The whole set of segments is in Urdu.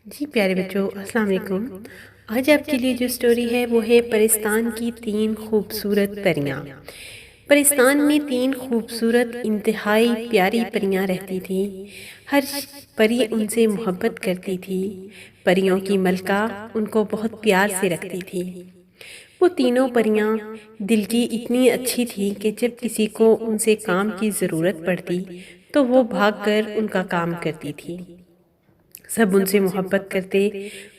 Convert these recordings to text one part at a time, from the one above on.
جی پیارے بچوں، السلام علیکم۔ آج آپ کے لیے جو سٹوری ہے وہ ہے پرستان کی 3 خوبصورت پریاں۔ پرستان میں 3 خوبصورت انتہائی پیاری پریاں رہتی تھیں۔ ہر پری ان سے محبت کرتی تھی۔ پریوں کی ملکہ ان کو بہت پیار سے رکھتی تھی۔ وہ تینوں پریاں دل کی اتنی اچھی تھیں کہ جب کسی کو ان سے کام کی ضرورت پڑتی تو وہ بھاگ کر ان کا کام کرتی تھی۔ سب ان سے محبت کرتے،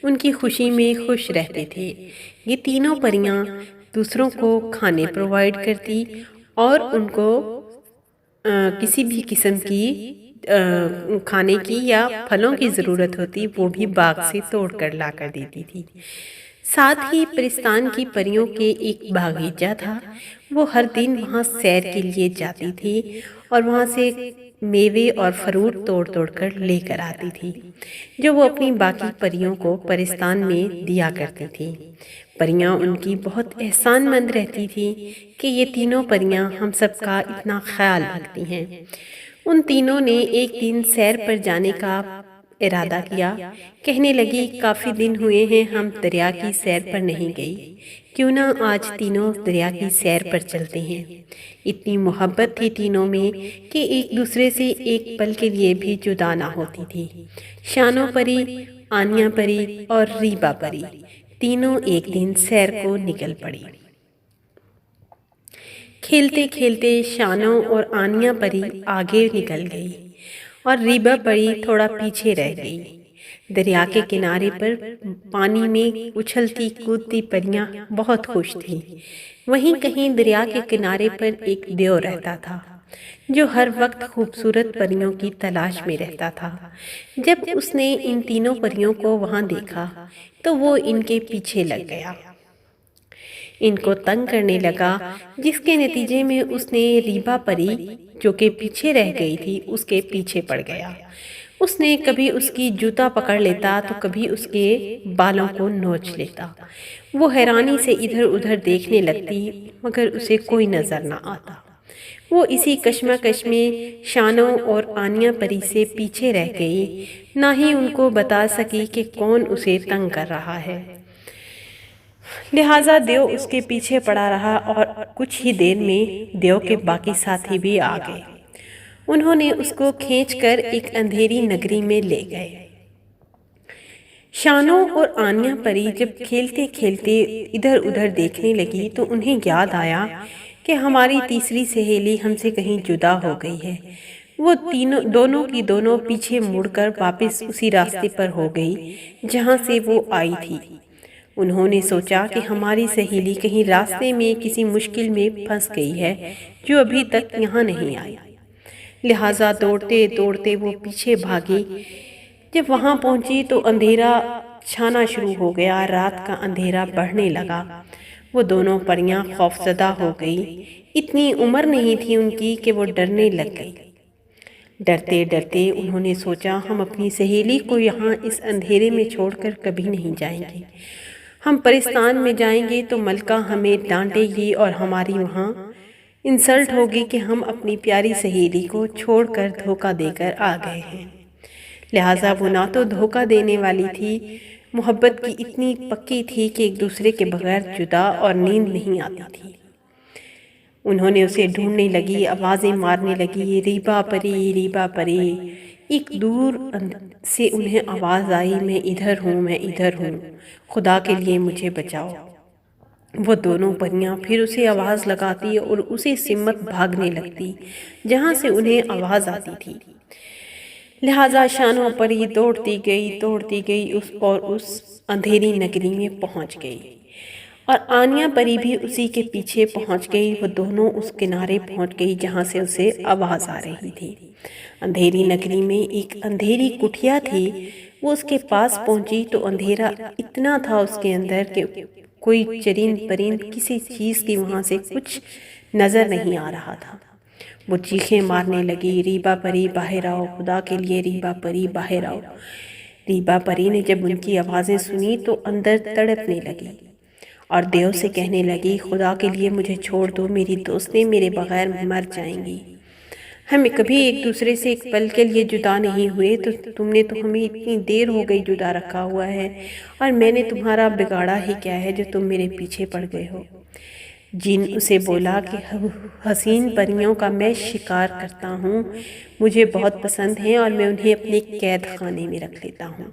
ان کی خوشی میں خوش رہتے تھے۔ یہ تینوں پریاں دوسروں کو کھانے پرووائڈ کرتی اور ان کو کسی بھی قسم کی کھانے کی یا پھلوں کی ضرورت ہوتی وہ بھی باغ سے توڑ کر لا کر دیتی تھی۔ ساتھ ہی پرستان کی پریوں کے ایک باغیچہ تھا۔ وہ ہر دن وہاں سیر کے لیے جاتی تھی اور وہاں سے میوے اور فروٹ توڑ توڑ کر لے کر آتی تھی، جو وہ اپنی باقی پریوں کو پرستان میں دیا کرتی تھی۔ پریاں ان کی بہت احسان مند رہتی تھی کہ یہ تینوں پریاں ہم سب کا اتنا خیال رکھتی ہیں۔ ان تینوں نے ایک دن سیر پر جانے کا ارادہ کیا۔ کہنے لگی، کافی دن ہوئے ہیں ہم دریا کی سیر پر نہیں گئی، کیوں نہ آج تینوں دریا کی سیر پر چلتے ہیں۔ اتنی محبت تھی تینوں میں کہ ایک دوسرے سے ایک پل کے لیے بھی جدا نہ ہوتی تھی۔ شانو پری، آنیا پری اور ریبا پری تینوں ایک دن سیر کو نکل پڑی۔ کھیلتے کھیلتے شانو اور آنیا پری آگے نکل گئی اور ریبا پری تھوڑا پیچھے رہ گئی۔ دریا کے کنارے پر پانی میں اچھلتی کودتی پریاں بہت خوش تھیں۔ وہیں کہیں دریا کے کنارے پر ایک دیو رہتا تھا جو ہر وقت خوبصورت پریوں کی تلاش میں رہتا تھا۔ جب اس نے ان تینوں پریوں کو وہاں دیکھا تو وہ ان کے پیچھے لگ گیا، ان کو تنگ کرنے لگا، جس کے نتیجے میں اس نے ریبا پری جو کہ پیچھے رہ گئی تھی اس کے پیچھے پڑ گیا۔ اس نے کبھی اس کی جوتا پکڑ لیتا تو کبھی اس کے بالوں کو نوچ لیتا۔ وہ حیرانی سے ادھر ادھر دیکھنے لگتی مگر اسے کوئی نظر نہ آتا۔ وہ اسی کشمکش میں شانو اور آنیا پری سے پیچھے رہ گئی، نہ ہی ان کو بتا سکی کہ کون اسے تنگ کر رہا ہے۔ لہٰذا دیو اس کے پیچھے پڑا رہا اور کچھ ہی دیر میں دیو کے باقی ساتھی بھی آ گئے۔ انہوں نے اس کو کھینچ کر ایک اندھیری نگری میں لے گئے۔ شانو اور آنیا پری جب کھیلتے کھیلتے ادھر ادھر دیکھنے لگی تو انہیں یاد آیا کہ ہماری تیسری سہیلی ہم سے کہیں جدا ہو گئی ہے۔ وہ دونوں کی دونوں پیچھے مڑ کر واپس اسی راستے پر ہو گئی جہاں سے وہ آئی تھی۔ انہوں نے سوچا کہ ہماری سہیلی کہیں راستے میں کسی مشکل میں پھنس گئی ہے جو ابھی تک یہاں نہیں آئی۔ لہٰذا دوڑتے دوڑتے وہ پیچھے بھاگی۔ جب وہاں پہنچی تو اندھیرا چھانا شروع ہو گیا، رات کا اندھیرا بڑھنے لگا۔ وہ دونوں پریاں خوفزدہ ہو گئی۔ اتنی عمر نہیں تھی ان کی کہ وہ ڈرنے لگ گئی۔ ڈرتے ڈرتے انہوں نے سوچا، ہم اپنی سہیلی کو یہاں اس اندھیرے میں چھوڑ کر کبھی نہیں جائیں گے۔ ہم پرستان میں جائیں گے تو ملکہ ہمیں ڈانٹے گی اور ہماری وہاں انسلٹ ہوگی کہ ہم اپنی پیاری سہیلی کو چھوڑ کر دھوکہ دے کر آ گئے ہیں۔ لہٰذا وہ نہ تو دھوکہ دینے والی تھی، محبت کی اتنی پکی تھی کہ ایک دوسرے کے بغیر جدا اور نیند نہیں آتی تھی۔ انہوں نے اسے ڈھونڈنے لگی، آوازیں مارنے لگی، ریبا پری ریبا پری۔ ایک دور سے انہیں آواز آئی، میں ادھر ہوں میں ادھر ہوں، خدا کے لیے مجھے بچاؤ۔ وہ دونوں پریاں پھر اسے آواز لگاتی اور اسی سمت بھاگنے لگتی جہاں سے انہیں آواز آتی تھی۔ لہٰذا شانو پری دوڑتی گئی اس اندھیری نگری میں پہنچ گئی اور آنیا پری بھی اسی کے پیچھے پہنچ گئی۔ وہ دونوں اس کنارے پہنچ گئی جہاں سے اسے آواز آ رہی تھی۔ اندھیری نگری میں ایک اندھیری کٹھیا تھی۔ وہ اس کے پاس پہنچی تو اندھیرا اتنا تھا اس کے اندر کہ کوئی چرند پرند کسی چیز کی وہاں سے کچھ نظر نہیں آ رہا تھا۔ وہ چیخیں مارنے لگی، ریبا پری باہر آؤ، خدا کے لیے ریبا پری باہر آؤ۔ ریبا پری نے جب ان کی آوازیں سنی تو اندر تڑپنے لگی اور دیو سے کہنے لگی، خدا کے لیے مجھے چھوڑ دو، میری دوستیں میرے بغیر مر جائیں گی۔ ہم کبھی ایک دوسرے سے ایک پل کے لیے جدا نہیں ہوئے، تو تم نے تو ہمیں اتنی دیر ہو گئی جدا رکھا ہوا ہے، اور میں نے تمہارا بگاڑا ہی کیا ہے جو تم میرے پیچھے پڑ گئے ہو؟ جن اسے بولا کہ حسین پریوں کا میں شکار کرتا ہوں، مجھے بہت پسند ہیں اور میں انہیں اپنے قید خانے میں رکھ لیتا ہوں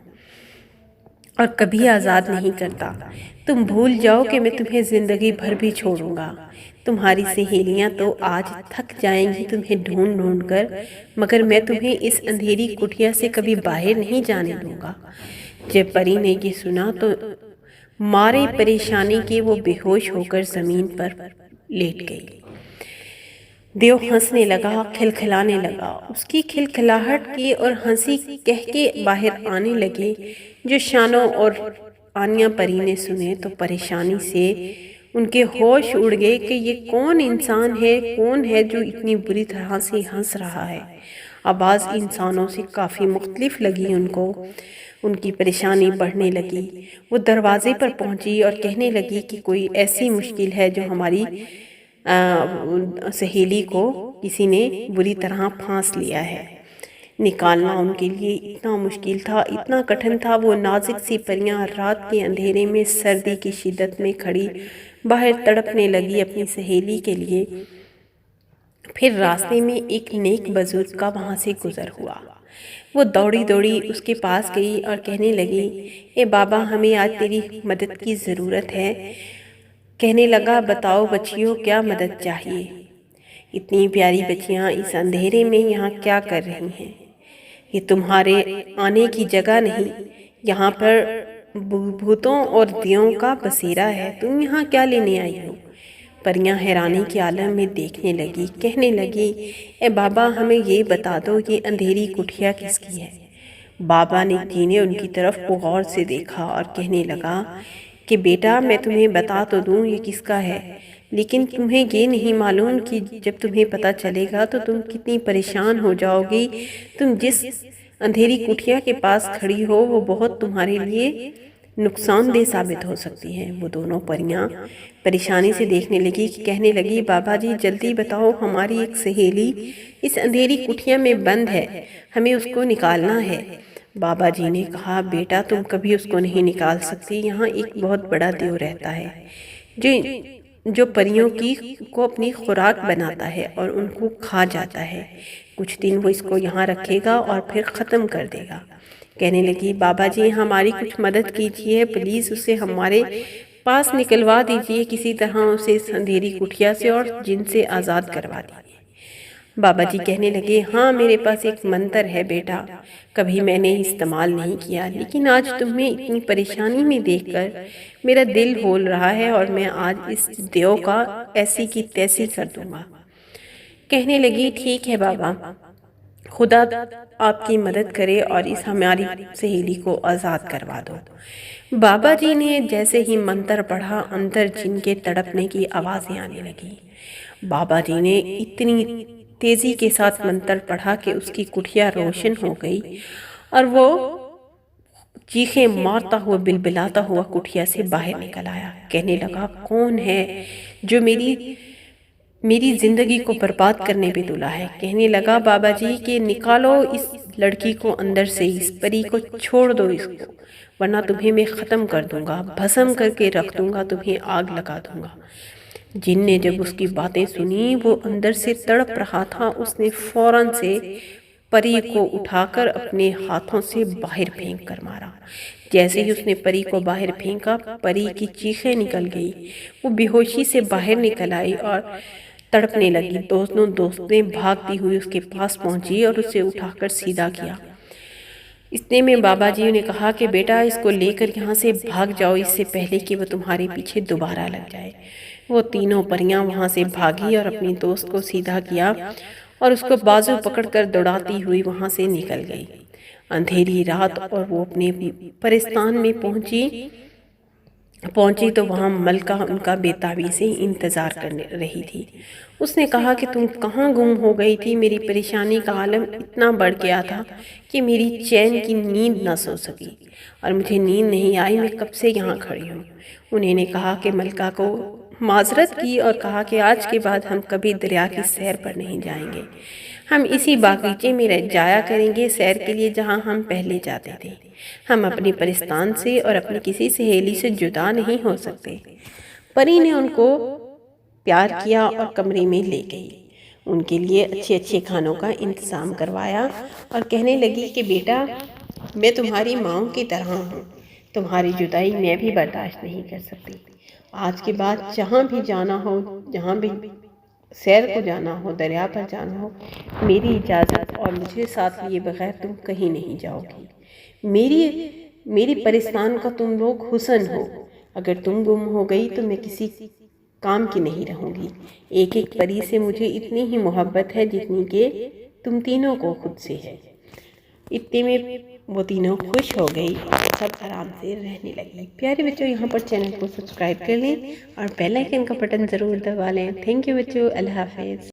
اور کبھی آزاد نہیں کرتا۔ تم بھول جاؤ کہ میں تمہیں زندگی بھر بھی چھوڑوں گا۔ تمہاری سہیلیاں تو آج تھک جائیں گی تمہیں ڈھونڈ ڈھونڈ کر، مگر میں تمہیں اس اندھیری کٹیا سے کبھی باہر نہیں جانے دوں گا۔ جب پری نے یہ سنا تو مارے پریشانی کے وہ بے ہوش ہو کر زمین پر لیٹ گئی۔ دیو ہنسنے لگا، کھلکھلانے لگا۔ اس کی کھلکھلاہٹ کی اور ہنسی کہہ کے باہر آنے لگے جو شانو اور آنیا پری نے سنے تو پریشانی سے ان کے ہوش اڑ گئے کہ یہ کون انسان ہے، کون ہے جو اتنی بری طرح سے ہنس رہا ہے۔ آواز انسانوں سے کافی مختلف لگی ان کو۔ ان کی پریشانی بڑھنے لگی۔ وہ دروازے پر پہنچی اور کہنے لگی کہ کوئی ایسی مشکل ہے جو ہماری سہیلی کو کسی نے بری طرح پھانس لیا ہے۔ نکالنا ان کے لیے اتنا مشکل تھا، اتنا کٹھن تھا۔ وہ نازک سی پریاں رات کے اندھیرے میں سردی کی شدت میں کھڑی باہر تڑپنے لگی اپنی سہیلی کے لیے۔ پھر راستے میں ایک نیک بزرگ کا وہاں سے گزر ہوا۔ وہ دوڑی دوڑی اس کے پاس گئی اور کہنے لگی، اے بابا، ہمیں آج تیری مدد کی ضرورت ہے۔ کہنے لگا، بتاؤ بچیوں، کیا مدد چاہیے؟ اتنی پیاری بچیاں اس اندھیرے میں یہاں کیا کر رہی ہیں؟ یہ تمہارے آنے کی جگہ نہیں، یہاں پر بھوتوں اور دیوں کا بسیرا ہے، تم یہاں کیا لینے آئی ہو؟ پریاں حیرانی کے عالم میں دیکھنے لگی، کہنے لگی، اے بابا، ہمیں یہ بتا دو، یہ اندھیری کٹھیا کس کی ہے؟ بابا نے جی ان کی طرف غور سے دیکھا اور کہنے لگا کہ بیٹا، میں تمہیں بتا تو دوں یہ کس کا ہے، لیکن تمہیں یہ نہیں معلوم کہ جب تمہیں پتہ چلے گا تو تم کتنی پریشان ہو جاؤ گی۔ تم جس اندھیری کٹھیا کے پاس کھڑی ہو وہ بہت تمہارے لیے نقصان دہ ثابت ہو سکتی ہے۔ وہ دونوں پریاں پریشانی سے دیکھنے لگی، کہنے لگی، بابا جی جلدی بتاؤ، ہماری ایک سہیلی اس اندھیری کٹھیا میں بند ہے، ہمیں اس کو نکالنا ہے۔ بابا جی نے کہا، بیٹا، تم کبھی اس کو نہیں نکال سکتی، یہاں ایک بہت بڑا دیو رہتا ہے جو پریوں کو اپنی خوراک بناتا ہے اور ان کو کھا جاتا ہے۔ کچھ دن وہ اس کو یہاں رکھے گا اور پھر ختم کر دے گا۔ کہنے لگی، بابا جی ہماری کچھ مدد کیجیے، پلیز اسے ہمارے پاس نکلوا دیجیے، کسی طرح اسے اس اندھیری کٹھیا سے اور جن سے آزاد کروا دیجیے۔ بابا جی کہنے لگے، ہاں میرے پاس ایک منتر ہے بیٹا، کبھی میں نے استعمال نہیں کیا، لیکن آج تمہیں اتنی پریشانی میں دیکھ کر میرا دل ہول رہا ہے اور میں آج اس دیو کا ایسی کی تیسی کر دوں گا۔ کہنے لگی، ٹھیک ہے بابا، خدا آپ کی مدد کرے اور اس ہماری سہیلی کو آزاد کروا دو۔ بابا جی نے جیسے ہی منتر پڑھا، اندر جن کے تڑپنے کی آوازیں آنے لگی۔ بابا جی نے اتنی تیزی کے ساتھ منتر پڑھا کہ اس کی کٹھیا روشن ہو گئی اور وہ چیخیں مارتا ہوا بلبلاتا ہوا کٹھیا سے باہر نکل آیا۔ کہنے لگا، کون ہے جو میری زندگی کو برباد کرنے پہ تلا ہے؟ کہنے لگا بابا جی کہ نکالو اس لڑکی کو اندر سے، اس پری کو چھوڑ دو اس کو، ورنہ تمہیں میں ختم کر دوں گا، بھسم کر کے رکھ دوں گا، تمہیں آگ لگا دوں گا۔ جن نے جب اس کی باتیں سنی، وہ اندر سے تڑپ رہا تھا، اس نے فوراً سے پری کو اٹھا کر اپنے ہاتھوں سے باہر پھینک کر مارا۔ جیسے ہی اس نے پری کو باہر پھینکا، پری کی چیخیں نکل گئی، وہ بے ہوشی سے باہر نکل آئی اور تڑپنے لگی۔ دونوں دوستیں بھاگتی ہوئی اس کے پاس پہنچی اور اسے اٹھا کر سیدھا کیا۔ اتنے میں بابا جی نے کہا کہ بیٹا، اس کو لے کر یہاں سے بھاگ جاؤ، اس سے پہلے کہ وہ تمہارے پیچھے دوبارہ لگ جائے۔ وہ تینوں پریاں وہاں سے بھاگی اور اپنی دوست کو سیدھا کیا اور اس کو بازو پکڑ کر دوڑاتی ہوئی وہاں سے نکل گئی۔ اندھیری رات اور وہ اپنے پرستان میں پہنچی تو وہاں ملکہ ان کا بے تابی سے انتظار کر رہی تھی۔ اس نے کہا کہ تم کہاں گم ہو گئی تھی؟ میری پریشانی کا عالم اتنا بڑھ گیا تھا کہ میری چین کی نیند نہ سو سکی اور مجھے نیند نہیں آئی، میں کب سے یہاں کھڑی ہوں۔ انہیں نے کہا کہ ملکہ کو معذرت کی اور کہا کہ آج کے بعد ہم کبھی دریا کی سیر پر نہیں جائیں گے، ہم اسی باغیچے میں جایا کریں گے سیر کے لیے جہاں ہم پہلے جاتے تھے۔ ہم اپنے پرستان سے اور اپنی کسی سہیلی سے جدا نہیں ہو سکتے۔ پری نے ان کو پیار کیا اور کمرے میں لے گئی، ان کے لیے اچھے اچھے کھانوں کا انتظام کروایا اور کہنے لگی کہ بیٹا، میں تمہاری ماں کی طرح ہوں، تمہاری جدائی میں بھی برداشت نہیں کر سکتی۔ آج کے بعد جہاں بھی جانا ہو، جہاں بھی سیر کو جانا ہو، دریا پر جانا ہو، میری اجازت اور مجھے ساتھ لیے بغیر تم کہیں نہیں جاؤ گی۔ میری پرستان کا تم لوگ حسن ہو، اگر تم گم ہو گئی تو میں کسی کام کی نہیں رہوں گی۔ ایک ایک پری سے مجھے اتنی ہی محبت ہے جتنی کہ تم تینوں کو خود سے ہے۔ اتنے میں وہ تینوں خوش ہو گئی اور سب آرام سے رہنے لگی۔ پیارے بچوں، یہاں پر چینل کو سبسکرائب کر لیں اور بیل آئیکن کا بٹن ضرور دبا لیں۔ تھینک یو بچوں، اللہ حافظ۔